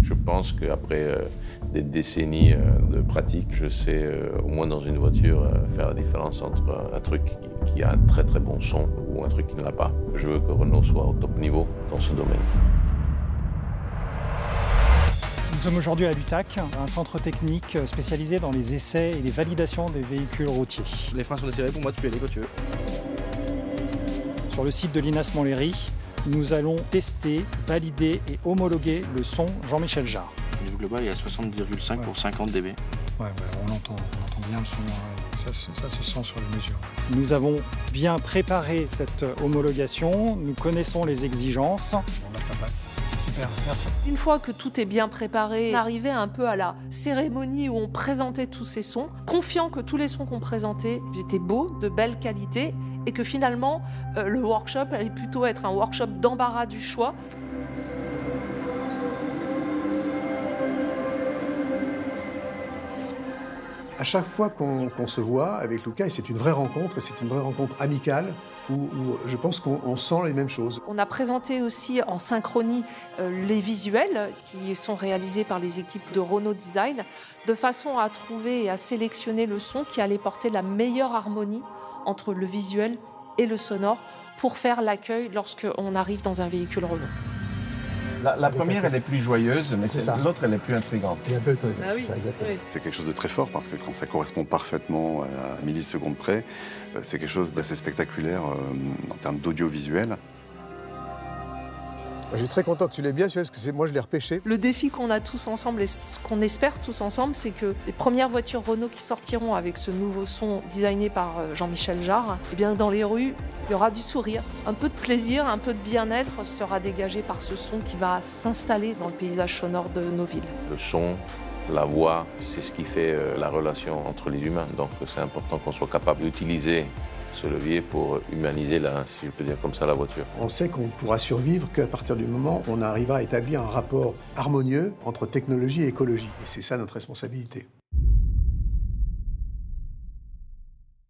Je pense qu'après des décennies de pratique, je sais, au moins dans une voiture, faire la différence entre un truc qui a un très très bon son ou un truc qui ne l'a pas. Je veux que Renault soit au top niveau dans ce domaine. Nous sommes aujourd'hui à l'UTAC, un centre technique spécialisé dans les essais et les validations des véhicules routiers. Les freins sont desserrés, pour moi tu peux y aller quand tu veux. Sur le site de l'INAS Montlhéry, nous allons tester, valider et homologuer le son Jean-Michel Jarre. Au niveau global, il y a 60,5 pour 50 dB. Ouais, on entend bien le son, ça se sent sur les mesures. Nous avons bien préparé cette homologation, nous connaissons les exigences. Bon là ça passe. Super, merci. Une fois que tout est bien préparé, on arrivait un peu à la cérémonie où on présentait tous ces sons, confiant que tous les sons qu'on présentait étaient beaux, de belle qualité, et que finalement, le workshop allait plutôt être un workshop d'embarras du choix. À chaque fois qu'on se voit avec Luca, et c'est une vraie rencontre amicale, où je pense qu'on sent les mêmes choses. On a présenté aussi en synchronie les visuels qui sont réalisés par les équipes de Renault Design, de façon à trouver et à sélectionner le son qui allait porter la meilleure harmonie entre le visuel et le sonore pour faire l'accueil lorsqu'on arrive dans un véhicule Renault. La première, elle est plus joyeuse, mais l'autre, elle est plus intrigante. Elle est un peu intrigante, c'est ça, exactement. Oui. C'est quelque chose de très fort parce que quand ça correspond parfaitement à la milliseconde près, c'est quelque chose d'assez spectaculaire en termes d'audiovisuel. Je suis très content que tu l'aies bien, parce que moi je l'ai repêché. Le défi qu'on a tous ensemble et ce qu'on espère tous ensemble, c'est que les premières voitures Renault qui sortiront avec ce nouveau son designé par Jean-Michel Jarre, eh bien dans les rues, il y aura du sourire, un peu de plaisir, un peu de bien-être sera dégagé par ce son qui va s'installer dans le paysage sonore de nos villes. Le son, la voix, c'est ce qui fait la relation entre les humains. Donc c'est important qu'on soit capable d'utiliser ce levier pour humaniser, si je peux dire comme ça, la voiture. On sait qu'on ne pourra survivre qu'à partir du moment où on arrivera à établir un rapport harmonieux entre technologie et écologie. Et c'est ça notre responsabilité.